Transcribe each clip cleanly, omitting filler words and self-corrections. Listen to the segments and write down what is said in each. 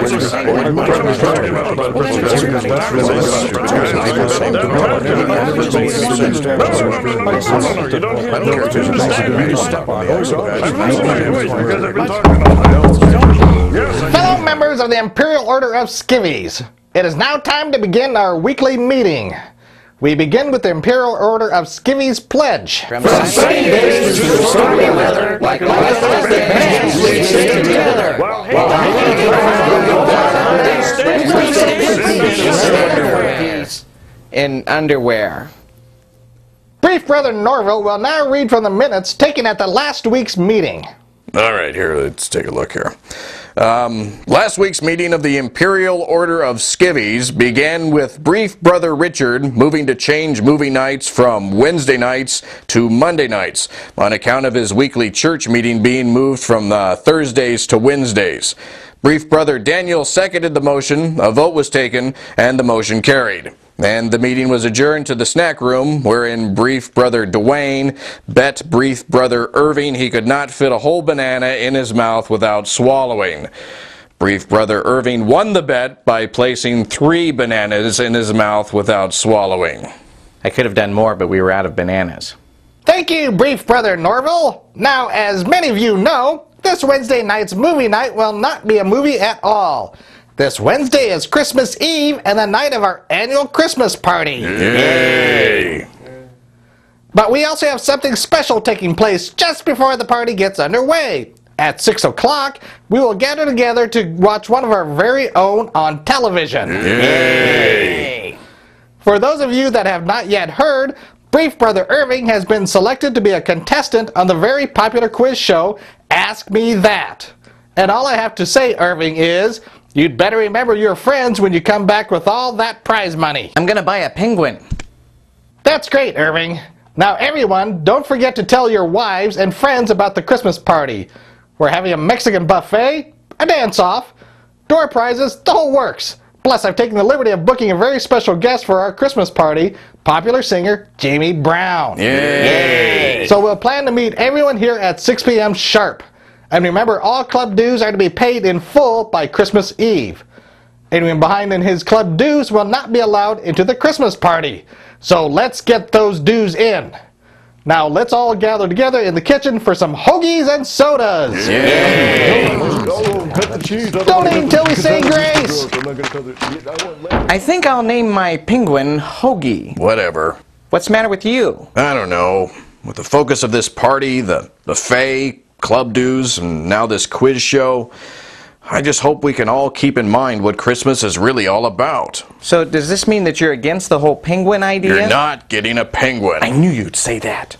Fellow members of the Imperial Order of Skivvies, it is now time to begin our weekly meeting. We begin with the Imperial Order of Skivvies Pledge. From sunny days to the stormy weather, like elastic bands, we stick together. In underwear. Brief Brother Norville will now read from the minutes taken at the last week's meeting. All right, here, let's take a look here. Last week's meeting of the Imperial Order of Skivvies began with Brief Brother Richard moving to change movie nights from Wednesday nights to Monday nights on account of his weekly church meeting being moved from Thursdays to Wednesdays. Brief Brother Daniel seconded the motion, a vote was taken, and the motion carried. And the meeting was adjourned to the snack room, wherein Brief Brother Dwayne bet Brief Brother Irving he could not fit a whole banana in his mouth without swallowing. Brief Brother Irving won the bet by placing 3 bananas in his mouth without swallowing. I could have done more, but we were out of bananas. Thank you, Brief Brother Norville. Now, as many of you know, this Wednesday night's movie night will not be a movie at all. This Wednesday is Christmas Eve and the night of our annual Christmas party. Yay! But we also have something special taking place just before the party gets underway. At 6 o'clock, we will gather together to watch one of our very own on television. Yay! For those of you that have not yet heard, Brief Brother Irving has been selected to be a contestant on the very popular quiz show, Ask Me That. And all I have to say, Irving, is you'd better remember your friends when you come back with all that prize money. I'm gonna buy a penguin. That's great, Irving. Now everyone, don't forget to tell your wives and friends about the Christmas party. We're having a Mexican buffet, a dance-off, door prizes, the whole works. Plus, I've taken the liberty of booking a very special guest for our Christmas party, popular singer Jamie Brown. Yay! So we'll plan to meet everyone here at 6 p.m. sharp. And remember, all club dues are to be paid in full by Christmas Eve. Anyone behind in his club dues will not be allowed into the Christmas party. So let's get those dues in. Now let's all gather together in the kitchen for some hoagies and sodas. Yay! Don't eat until we say grace. I think I'll name my penguin Hoagie. Whatever. What's the matter with you? I don't know. With the focus of this party, the buffet, club dues, and now this quiz show, I just hope we can all keep in mind what Christmas is really all about. So does this mean that you're against the whole penguin idea? You're not getting a penguin. I knew you'd say that.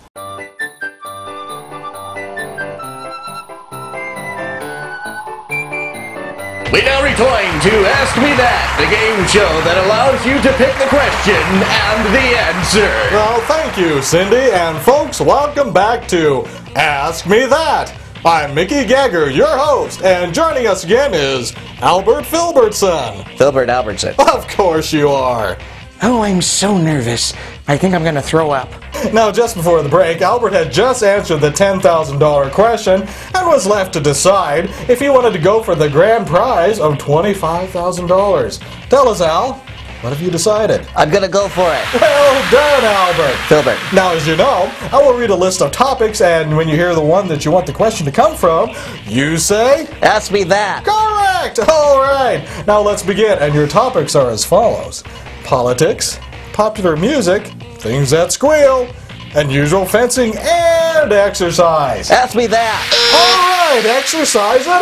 We now recline to Ask Me That, the game show that allows you to pick the question and the answer. Well, thank you, Cindy, and folks, welcome back to Ask Me That. I'm Mickey Gagger, your host, and joining us again is Albert Filbertson. Filbert Albertson. Of course you are. Oh, I'm so nervous. I think I'm gonna throw up. Now, just before the break, Albert had just answered the $10,000 question and was left to decide if he wanted to go for the grand prize of $25,000. Tell us, Al, what have you decided? I'm gonna go for it. Well done, Albert. Filbert. Now, as you know, I will read a list of topics, and when you hear the one that you want the question to come from, you say, Ask me that. correct! All right, now let's begin, and your topics are as follows: politics, popular music, things that squeal, unusual fencing, and exercise. Ask me that. All right, exercise it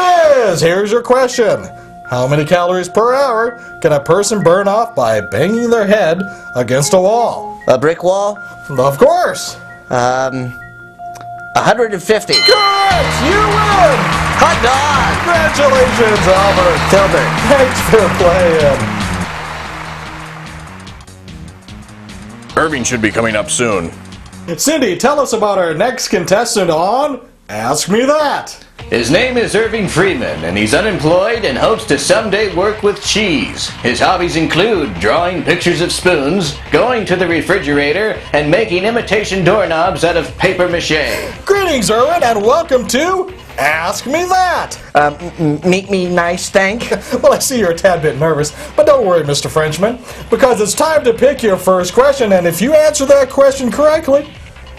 is. Here's your question. How many calories per hour can a person burn off by banging their head against a wall? A brick wall? Of course. 150. Correct! You win! Hot dog! Congratulations, Albert. Filbert. Thanks for playing. Irving should be coming up soon. Cindy, tell us about our next contestant on Ask Me That. His name is Irving Freeman, and he's unemployed and hopes to someday work with cheese. His hobbies include drawing pictures of spoons, going to the refrigerator, and making imitation doorknobs out of paper mache. Greetings, Irwin, and welcome to Ask Me That. Meet me nice, thank. Well, I see you're a tad bit nervous, but don't worry, Mr. Frenchman, because it's time to pick your first question, and if you answer that question correctly,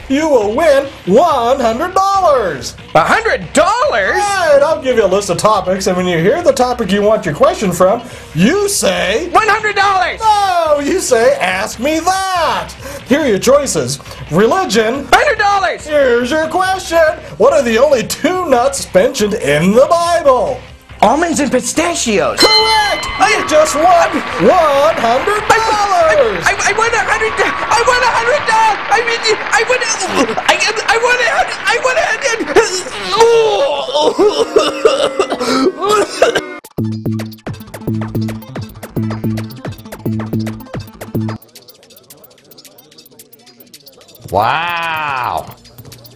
you will win $100. $100? Right, I'll give you a list of topics, and when you hear the topic you want your question from, you say... $100! No, you say, ask me that. Here are your choices. Religion. $100! Here's your question. What are the only two nuts mentioned in the Bible? Almonds and pistachios. Correct! You just won $100! I won $100! I won $100! I mean, I won Wow!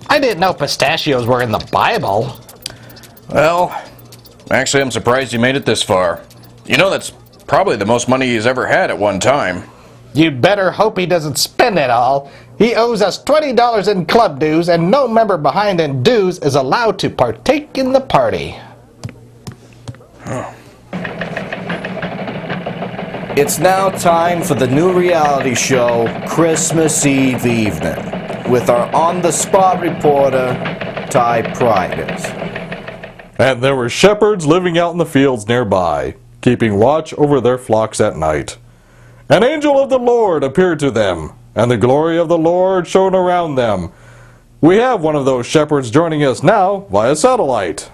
I didn't know pistachios were in the Bible. Well, actually, I'm surprised you made it this far. You know, that's probably the most money he's ever had at one time. You'd better hope he doesn't spend it all. He owes us $20 in club dues, and no member behind in dues is allowed to partake in the party. It's now time for the new reality show, Christmas Eve Evening, with our on-the-spot reporter, Ty Prygus. And there were shepherds living out in the fields nearby, keeping watch over their flocks at night. An angel of the Lord appeared to them, and the glory of the Lord shone around them. We have one of those shepherds joining us now via satellite.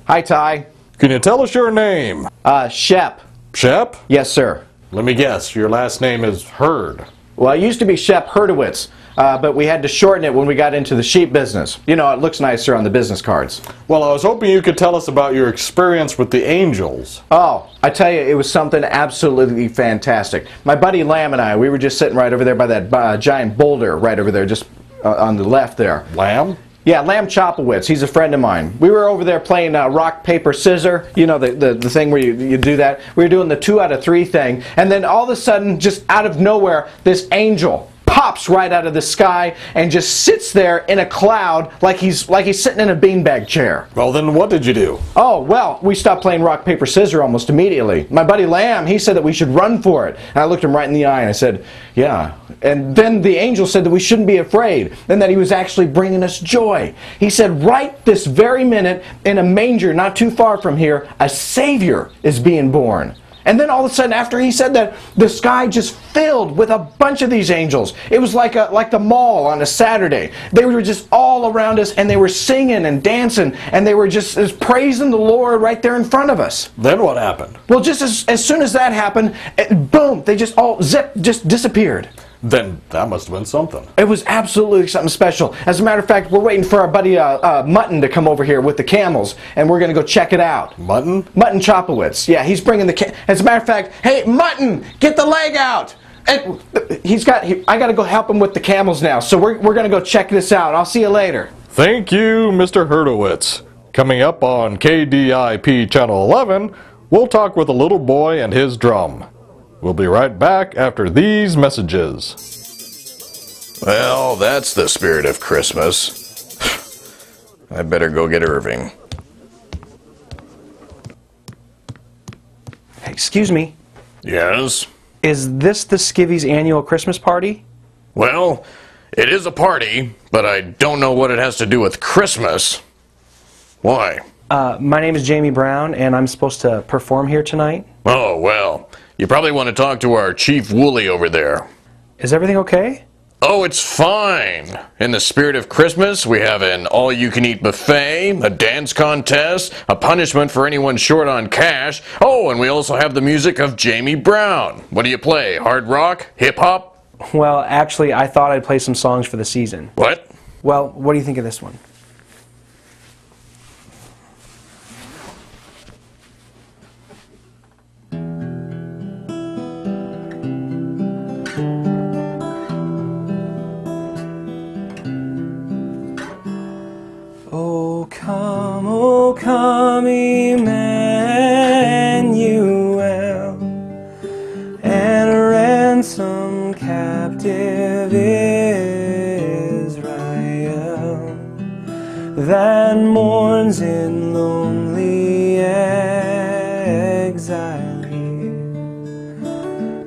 Hi, Ty. Can you tell us your name? Shep. Shep? Yes, sir. Let me guess, your last name is Hurd. Well, it used to be Shep Herdowitz, but we had to shorten it when we got into the sheep business. You know, it looks nicer on the business cards. Well, I was hoping you could tell us about your experience with the angels. Oh, I tell you, it was something absolutely fantastic. My buddy Lamb and I, we were just sitting right over there by that giant boulder right over there, just on the left there. Lamb? Yeah, Lamb Chopowitz. He's a friend of mine. We were over there playing rock, paper, scissor. You know, the thing where you do that. We were doing the 2 out of 3 thing. And then all of a sudden, just out of nowhere, this angel pops right out of the sky and just sits there in a cloud like he's sitting in a beanbag chair. Well, then what did you do? Oh, well, we stopped playing rock, paper, scissor almost immediately. My buddy Lamb, he said that we should run for it. And I looked him right in the eye and I said, yeah. And then the angel said that we shouldn't be afraid and that he was actually bringing us joy. He said, right this very minute, in a manger not too far from here, a Savior is being born. And then all of a sudden, after he said that, the sky just filled with a bunch of these angels. It was like the mall on a Saturday. They were just all around us, and they were singing and dancing, and they were just praising the Lord right there in front of us. Then what happened? Well, just as soon as that happened, boom, they just all just disappeared. Then that must have been something. It was absolutely something special. As a matter of fact, we're waiting for our buddy Mutton to come over here with the camels, and we're going to go check it out. Mutton? Mutton Chopowitz. Yeah, he's bringing the As a matter of fact, hey, Mutton, get the leg out. And I got to go help him with the camels now, so we're going to go check this out. I'll see you later. Thank you, Mr. Herdowitz. Coming up on KDIP Channel 11, we'll talk with a little boy and his drum. We'll be right back after these messages. Well, that's the spirit of Christmas. I better go get Irving. Hey, excuse me. Yes? Is this the Skivvies annual Christmas party? Well, it is a party, but I don't know what it has to do with Christmas. Why? My name is Jamie Brown, and I'm supposed to perform here tonight. Oh, well, you probably want to talk to our Chief Wooly over there. Is everything okay? Oh, it's fine. In the spirit of Christmas, we have an all-you-can-eat buffet, a dance contest, a punishment for anyone short on cash. Oh, and we also have the music of Jamie Brown. What do you play, hard rock, hip-hop? Well, actually, I thought I'd play some songs for the season. What? Well, what do you think of this one? Oh come, Emmanuel, and ransom captive Israel. that mourns in lonely exile here,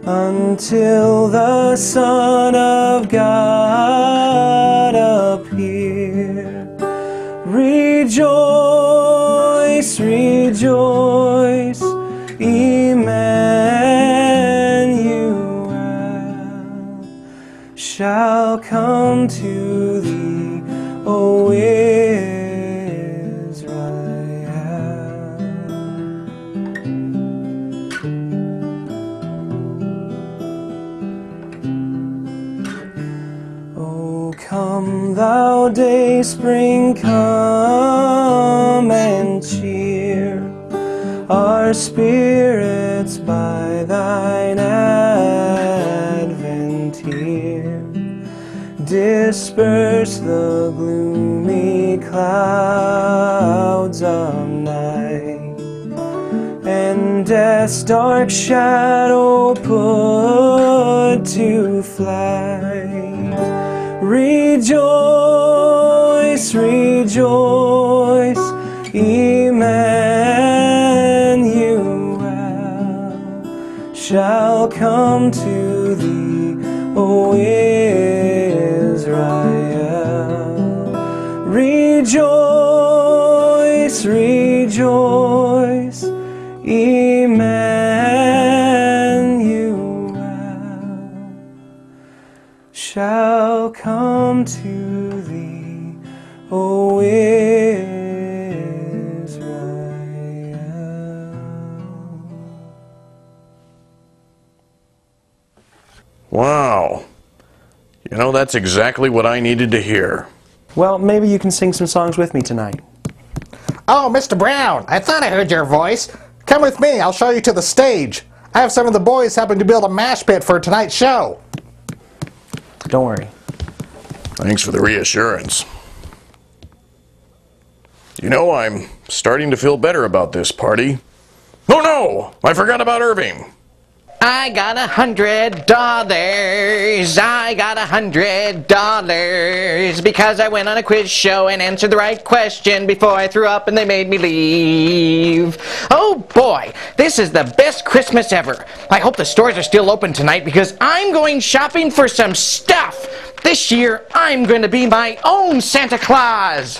until the Son of God appear. Rejoice, rejoice, Emmanuel shall come to thee, O Israel. O come thou day spring, come and cheer our spirits by thine advent here. Disperse the gloomy clouds of night, and death's dark shadow put to flight. Rejoice, rejoice, Emmanuel shall come to thee, O Israel. Rejoice, rejoice, Emmanuel shall come to thee, O Israel. Wow. You know, that's exactly what I needed to hear. Well, maybe you can sing some songs with me tonight. Oh, Mr. Brown, I thought I heard your voice. Come with me, I'll show you to the stage. I have some of the boys helping to build a mash pit for tonight's show. Don't worry. Thanks for the reassurance. You know, I'm starting to feel better about this party. Oh no! I forgot about Irving. I got $100. I got $100 because I went on a quiz show and answered the right question before I threw up and they made me leave. Oh boy, this is the best Christmas ever. I hope the stores are still open tonight because I'm going shopping for some stuff. This year, I'm going to be my own Santa Claus.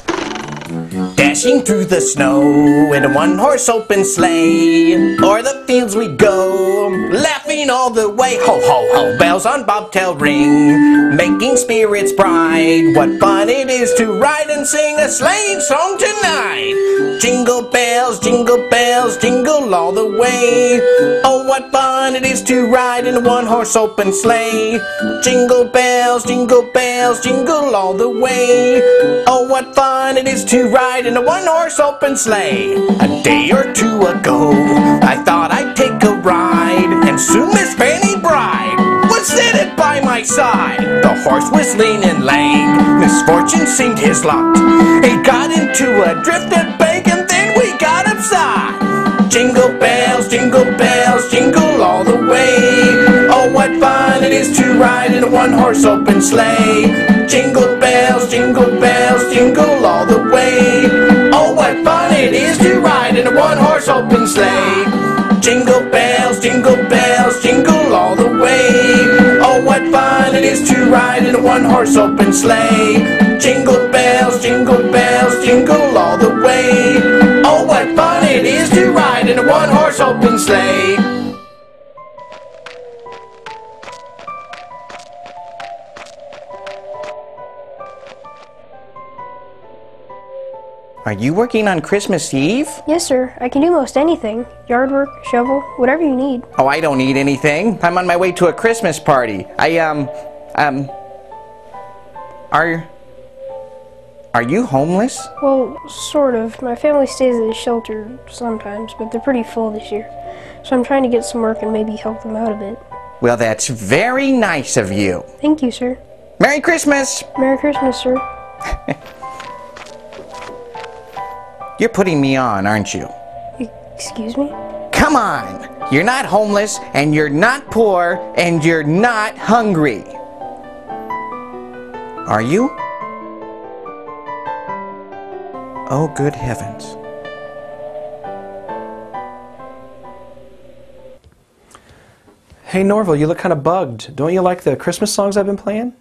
Dashing through the snow in a one-horse open sleigh, o'er the fields we go, laughing all the way. Ho, ho, ho, bells on bobtail ring, making spirits bright. What fun it is to ride and sing a sleighing song tonight. Jingle bells, jingle all the way. Oh, what fun it is to ride in a one-horse open sleigh. Jingle bells, jingle all the way. Oh, what fun it is to ride in a one-horse open sleigh. A day or two ago, I thought I'd take a ride, and soon Miss Fanny Bride was sitting by my side. The horse was lean and lank, misfortune seemed his lot. He got into a drifted bank, and then we got upside. Jingle bells, jingle all the way. Oh, what fun it is to ride in a one-horse open sleigh. Jingle bells, jingle all the way. Oh, what fun it is to ride in a one-horse open sleigh. Jingle bells, jingle all the way. Oh, what fun it is to ride in a one-horse open sleigh. Jingle bells, jingle all the way. Oh, what fun it is to ride in a one-horse open sleigh. Are you working on Christmas Eve? Yes, sir. I can do most anything. Yard work, shovel, whatever you need. Oh, I don't need anything. I'm on my way to a Christmas party. Are you homeless? Well, sort of. My family stays at a shelter sometimes, but they're pretty full this year. So I'm trying to get some work and maybe help them out a bit. Well, that's very nice of you. Thank you, sir. Merry Christmas! Merry Christmas, sir. You're putting me on, aren't you? Excuse me? Come on! You're not homeless, and you're not poor, and you're not hungry. Are you? Oh, good heavens. Hey, Norval, you look kind of bugged. Don't you like the Christmas songs I've been playing?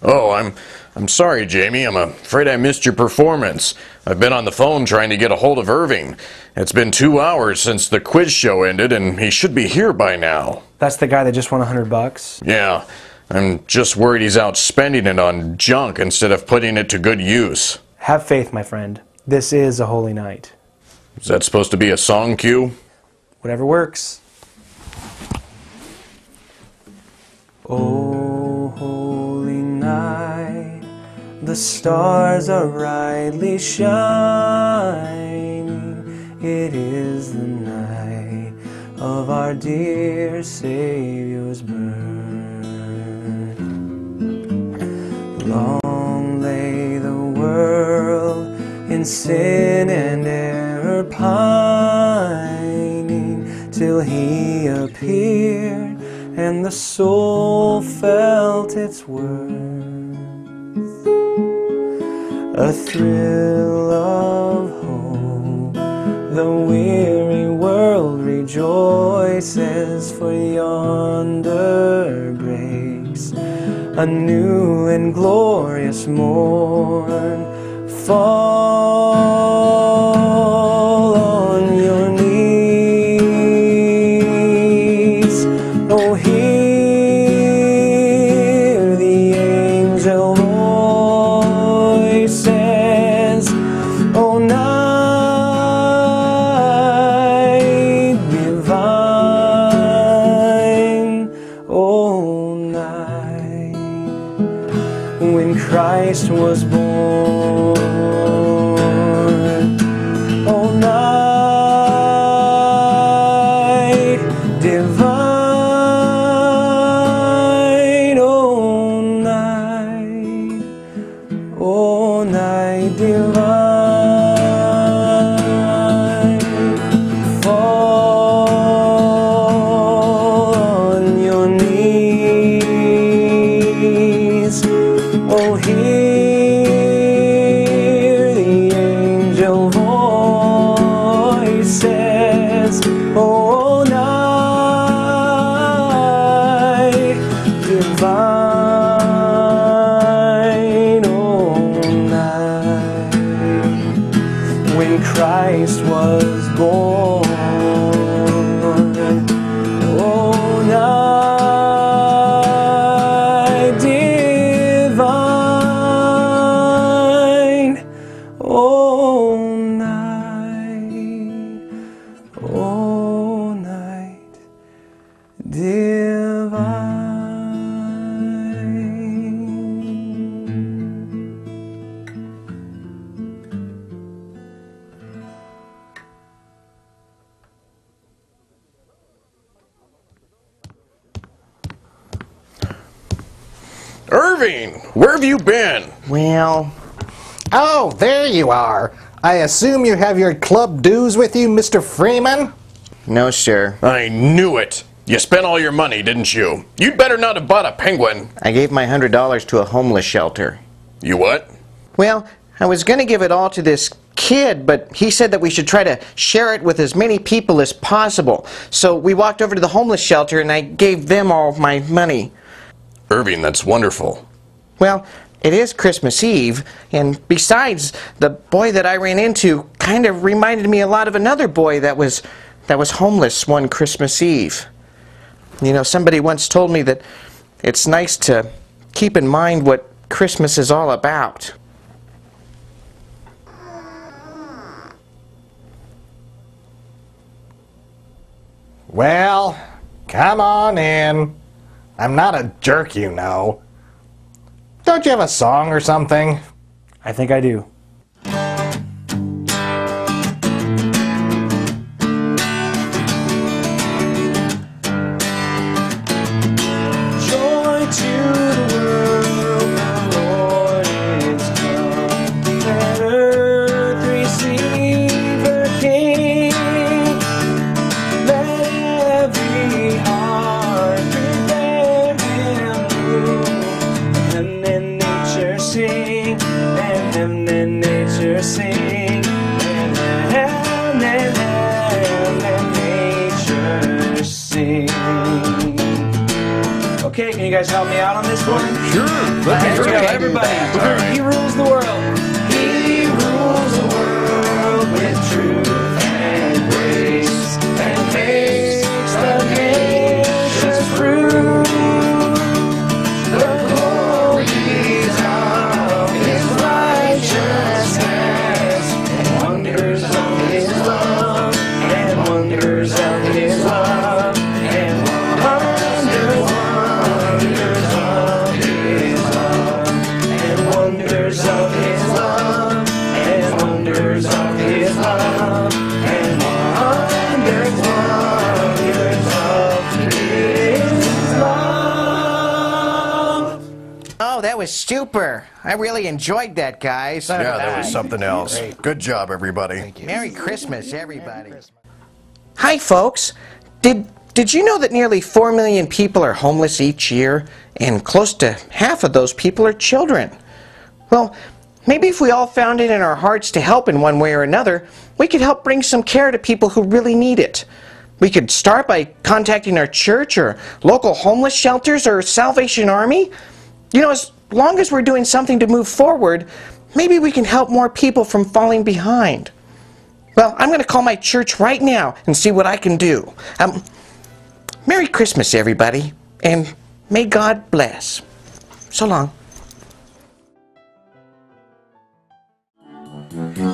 Oh, I'm sorry, Jamie. I'm afraid I missed your performance. I've been on the phone trying to get a hold of Irving. It's been 2 hours since the quiz show ended, and he should be here by now. That's the guy that just won $100? Yeah, I'm just worried he's out spending it on junk instead of putting it to good use. Have faith, my friend. This is a holy night. Is that supposed to be a song cue? Whatever works. Oh, holy night, the stars are brightly shining. It is the night of our dear Savior's birth. Long lay the world in sin and error pining, till he appeared and the soul felt its worth. A thrill of hope, the weary world rejoices, for yonder breaks a new and glorious morn. Fall on your knees, oh, hear the angel voices, oh, night divine, oh, night when Christ was born, oh, night divine, oh, night divine. Fall on your knees, oh, hear the angel voices, oh, night divine, oh, night when Christ was born, oh, night divine, oh, night divine. Irving, where have you been? Well, Oh, there you are. I assume you have your club dues with you, Mr. Freeman? no, sir. I knew it. You spent all your money, didn't you? You'd better not have bought a penguin. I gave my $100 to a homeless shelter. You what? Well, I was going to give it all to this kid, but he said that we should try to share it with as many people as possible. So we walked over to the homeless shelter and I gave them all my money. Irving, that's wonderful. Well, it is Christmas Eve, and besides, the boy that I ran into kind of reminded me a lot of another boy that was homeless one Christmas Eve. You know, somebody once told me that it's nice to keep in mind what Christmas is all about. Well, come on in. I'm not a jerk, you know. Don't you have a song or something? I think I do. Joy to the world, the Lord is come. Let earth receive her King. Let every heart prepare him room. And then nature sing, and then nature sing. And nature sing. Okay, can you guys help me out on this one? Sure. Let's go, everybody. He rules the world. He rules the world with truth and grace, and makes the nations prove the glories of his righteousness, and wonders of his love, and wonders of his love, and wonders of his love, and wonders of his love, and wonders of his love, and wonders of his love. Oh, that was super. I really enjoyed that, guys. Yeah, that was something else. Good job, everybody. Merry Christmas, everybody. Hi, folks. Did you know that nearly 4 million people are homeless each year, and close to half of those people are children? Well, maybe if we all found it in our hearts to help in one way or another, we could help bring some care to people who really need it. We could start by contacting our church or local homeless shelters or Salvation Army. You know, as long as we're doing something to move forward, maybe we can help more people from falling behind. Well, I'm going to call my church right now and see what I can do. Merry Christmas, everybody, and may God bless. So long.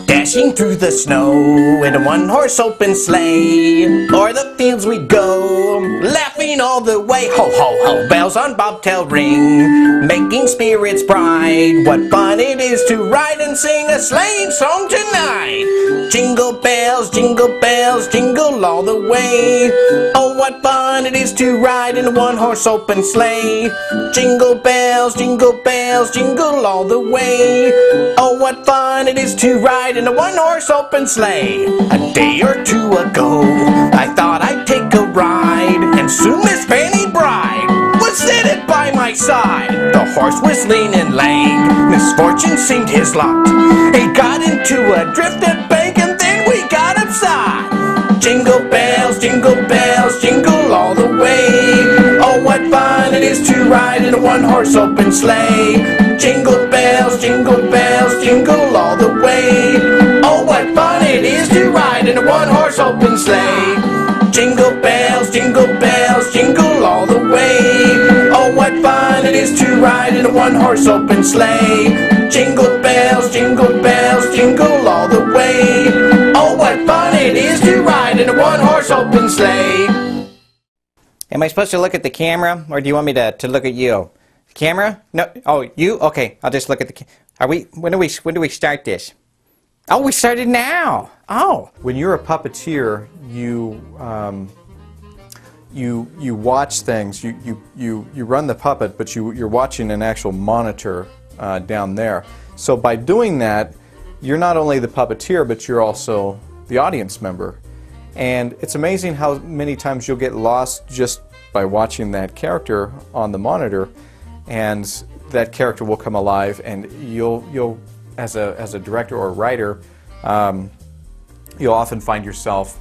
Dashing through the snow in a one-horse open sleigh, o'er the fields we go, laughing all the way. Ho, ho, ho, bells on bobtail ring, making spirits bright. What fun it is to ride and sing a sleighing song tonight. Jingle bells, jingle all the way. Oh, what fun it is to ride in a one-horse open sleigh. Jingle bells, jingle all the way. Oh, what fun it is to ride in a one-horse open sleigh. A day or two ago, I thought I'd take a ride, and soon Miss Fanny Bride was seated by my side. The horse was lean and lank, misfortune seemed his lot. He got into a drifted bank, and then we got upside. Jingle bells, jingle all the way. Oh, what fun it is to ride in a one-horse open sleigh. Jingle bells, jingle all the way. Oh, what fun it is to ride in a one-horse open sleigh. Jingle bells, jingle all the way. Oh, what fun it is to ride in a one-horse open sleigh. Jingle bells, jingle all the way. Oh, what fun it is to ride in a one-horse open sleigh. Am I supposed to look at the camera, or do you want me to look at you? Camera? No. Oh, you? Okay, I'll just look at the camera. When do we start this? Oh, we started now. Oh. When you're a puppeteer, you watch things. You run the puppet, but you're watching an actual monitor down there. So by doing that, you're not only the puppeteer, but you're also the audience member. And it's amazing how many times you'll get lost just by watching that character on the monitor, and that character will come alive, and you'll as a director or writer, you'll often find yourself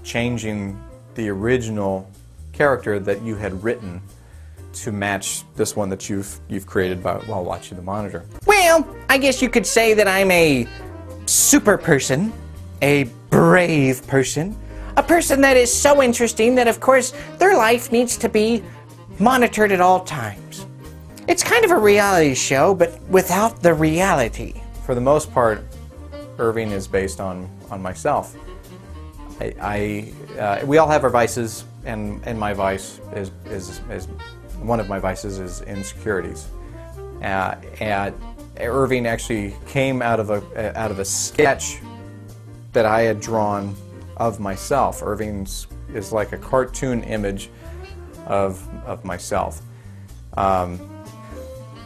changing the original character that you had written to match this one that you've created while watching the monitor. Well, I guess you could say that I'm a super person, a brave person, a person that is so interesting that, of course, their life needs to be monitored at all times. It's kind of a reality show, but without the reality. For the most part, Irving is based on myself. We all have our vices, and my vice is one of my vices is insecurities. And Irving actually came out of a sketch that I had drawn of myself. Irving is like a cartoon image of myself.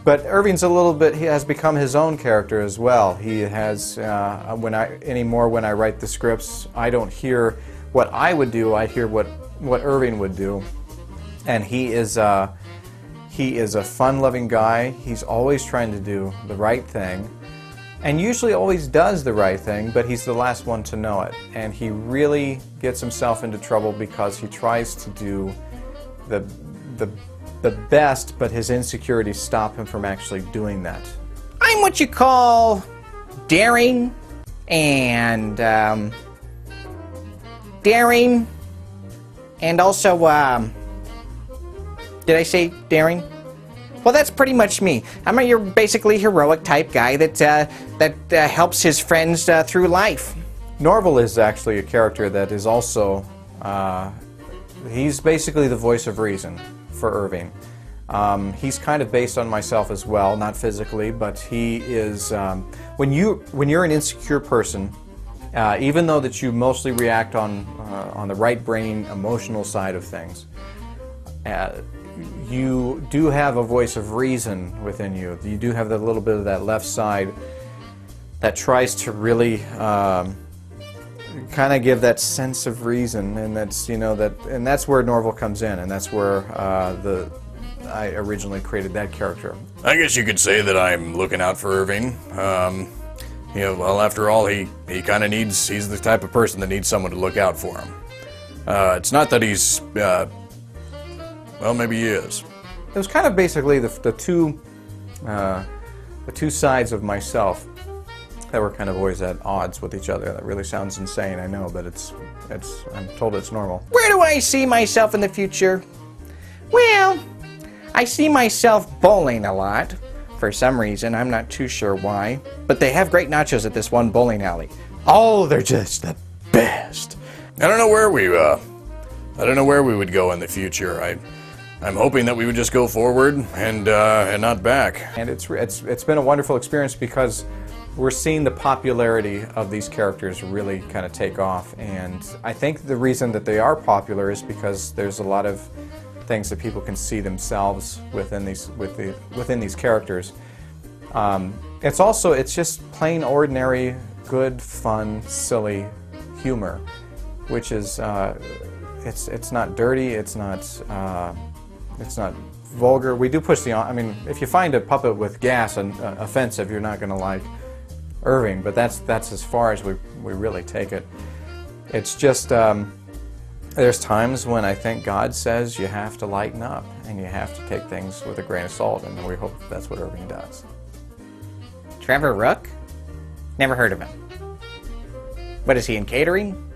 But Irving's a little bit, he has become his own character as well. He has, when I write the scripts, I don't hear what I would do, I hear what Irving would do. And he is a fun-loving guy. He's always trying to do the right thing. and usually always does the right thing, but he's the last one to know it. And he really gets himself into trouble because he tries to do the best, but his insecurities stop him from actually doing that. I'm what you call daring and also did I say daring? Well, that's pretty much me. I'm your basically heroic type guy that helps his friends through life. Norval is actually a character that is also, he's basically the voice of reason for Irving. He's kind of based on myself as well, not physically, but he is, when you're an insecure person, even though that you mostly react on the right brain emotional side of things, you do have a voice of reason within you. You do have that little bit of that left side that tries to really kind of give that sense of reason, and that's and that's where Norval comes in, and that's where I originally created that character. I guess you could say that I'm looking out for Irving. Well, after all, he kind of he's the type of person that needs someone to look out for him. It's not that he's, well, maybe he is. It was kind of basically the two sides of myself that were kind of always at odds with each other. That really sounds insane, I know, but I'm told it's normal. Where do I see myself in the future? Well, I see myself bowling a lot. For some reason, I'm not too sure why. But they have great nachos at this one bowling alley. Oh, they're just the best. I don't know where we would go in the future. I'm hoping that we would just go forward and not back. And it's been a wonderful experience because we're seeing the popularity of these characters really kind of take off. And I think the reason that they are popular is because there's a lot of things that people can see themselves within these characters. It's just plain ordinary, good, fun, silly humor, which is it's not dirty, it's not vulgar. We do push I mean, if you find a puppet with gas and offensive, you're not going to like Irving, but that's as far as we really take it. It's just there's times when I think God says you have to lighten up and you have to take things with a grain of salt, and we hope that's what Irving does. Trever Rook? Never heard of him. What is he in catering?